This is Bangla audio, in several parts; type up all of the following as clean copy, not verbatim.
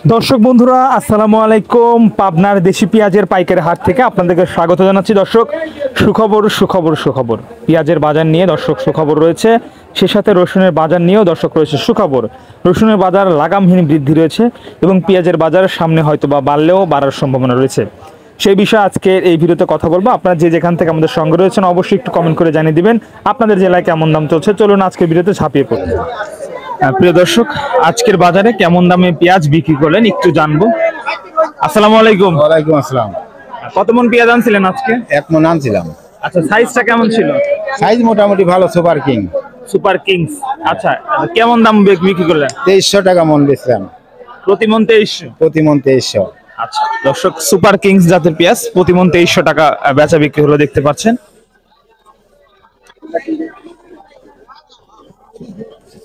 দর্শক বন্ধুরা আসসালামু আলাইকুম। পাবনার দেশি পেঁয়াজের পাইকারি হাট থেকে আপনাদেরকে স্বাগত জানাচ্ছি। দর্শক সুখবর সুখবর সুখবর, পেঁয়াজের বাজার নিয়ে দর্শক সুখবর রয়েছে, সে সাথে রসুনের বাজার নিয়েও দর্শক রয়েছে সুখবর। রসুনের বাজার লাগামহীন বৃদ্ধি রয়েছে এবং পেঁয়াজের বাজার সামনে হয়তো বা বাড়লেও বাড়ার সম্ভাবনা রয়েছে। সেই বিষয়ে আজকে এই ভিডিওতে কথা বলবো। আপনারা যে যেখান থেকে আমাদের সঙ্গে রয়েছেন অবশ্যই একটু কমেন্ট করে জানিয়ে দিবেন আপনাদের জেলায় কেমন দাম চলছে। চলুন আজকের ভিডিওতে ঝাঁপিয়ে পড়ি। প্রিয় দর্শক, আজকের বাজারে কেমন দামে পেঁয়াজ বিক্রি করলেন একটু জানবো। আসসালামু আলাইকুম। ওয়ালাইকুম আসসালাম। কত মন পেঁয়াজ আনছিলেন আজকে? 1 মণ আনছিলাম। আচ্ছা, সাইজটা কেমন ছিল? সাইজ মোটামুটি ভালো, সুপার কিং। Super Kings. আচ্ছা, কেমন দাম বিক্রি করলেন? 2300 টাকা মন বেচলাম। প্রতি মন 2300? প্রতি মন 2300। আচ্ছা দর্শক, সুপার কিংস জাতের পেঁয়াজ প্রতি মন 2300 টাকা বেচা বিক্রি হলো, দেখতে পাচ্ছেন।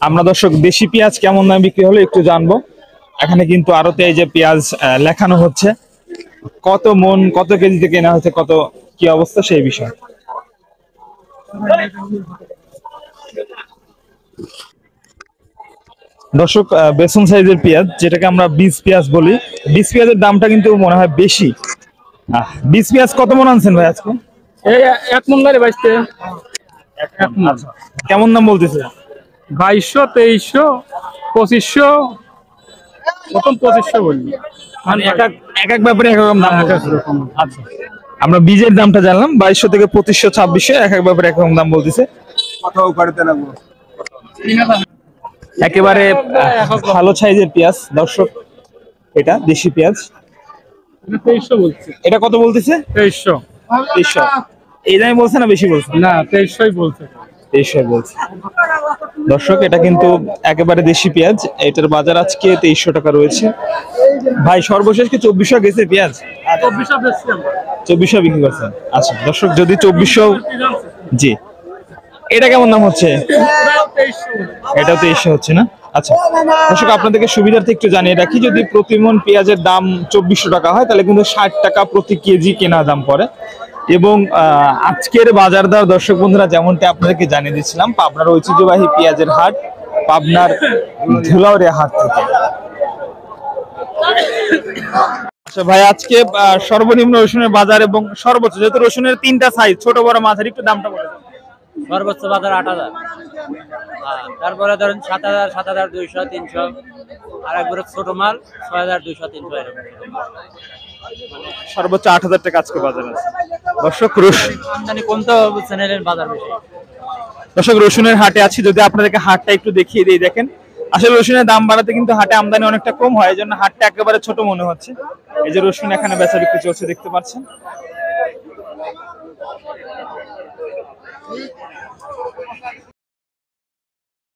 আমরা দর্শক দেশি পেঁয়াজ কেমন দামে বিক্রি হলো একটু জানবো। এখানে কিন্তু আরতে এই যে পেঁয়াজ লেখানো হচ্ছে, কত মন কত কেজিতে কেনা হচ্ছে, কত কি অবস্থা সেই বিষয়। দর্শক, বেসন সাইজের পেঁয়াজ যেটাকে আমরা বীজ পেঁয়াজ বলি, বীজ পেঁয়াজের দামটা কিন্তু মনে হয় বেশি। বীজ পেঁয়াজ কত মন আনছেন ভাই আজকে? এই 1 মণ গাড়ি বাইতে। আচ্ছা, কেমন দাম বলতেছে? 2200, 2300, 2500, প্রথম 2500 বললি। মানে এক এক ব্যাপারে এক রকম দাম বলতেছে। আচ্ছা, আমরা বীজের দামটা জানলাম 2200 থেকে 2500, 2600, এক এক ব্যাপারে এক রকম দাম বলতেছে। একেবারে ভালো সাইজের পেঁয়াজ দর্শক, এটা দেশি পেঁয়াজ। 2300 বলছে। এটা কত বলতেছে? 2300। 2300 এই দামে বলছে না বেশি বলছে? না, 2300ই বলছে। 2300 বলছে। দর্শক, এটা কিন্তু একেবারে দেশি পেঁয়াজ, এটার বাজার আজকে 2300 টাকা রয়েছে। ভাই সর্বশেষ কি 2400 গেছে পেঁয়াজ? 2400 বেচছি আমরা। 2400 বিক্রি করছেন? আচ্ছা দর্শক, যদি 2400, জি, এটা কেমন দাম হচ্ছে? এটাও 2300 হচ্ছে না? আচ্ছা দর্শক, আপনাদেরকে সুবিধার্থে একটু জানিয়ে রাখি, যদি প্রতি মণ পেঁয়াজের দাম 2400 টাকা হয় তাহলে কিন্তু 60 টাকা প্রতি কেজি কেনা দাম পড়ে। এবং আজকের বাজার দর দর্শক বন্ধুরা যেমনটা আপনাদেরকে জানিয়ে দিচ্ছিলাম, পাবনার ঐতিহ্যবাহী পেঁয়াজের হাট, পাবনার ধুলাউড়িয়া হাট থেকে। আচ্ছা ভাই, আজকে সর্বনিম্ন রসুনের বাজার এবং সর্বোচ্চ, যেহেতু রসুনের 3টা সাইজ, ছোট বড় মাঝারি, একটু দামটা বলে দেন। সর্বোচ্চ বাজার 8000, তারপরে ধরেন 7000, 7200, 300, আর একবারে ছোট মাল 6200, 300 এরকম। সর্বোচ্চ 8000 টাকা আজকে বাজার আছে। দর্শক আমদানি কমতে চ্যানেলের বাজার বেশি। দর্শক, রসুনের হাটে আছি, যদি আপনাদেরকে হাটটা একটু দেখিয়ে দিই। দেখেন, আসলে রসুনের দাম বাড়াতে কিন্তু হাটে আমদানি অনেকটা কম হয়, এই জন্য হাটটা একেবারে ছোট মনে হচ্ছে। এই যে রসুন এখানে বেচা বিক্রি চলছে, দেখতে পাচ্ছেন।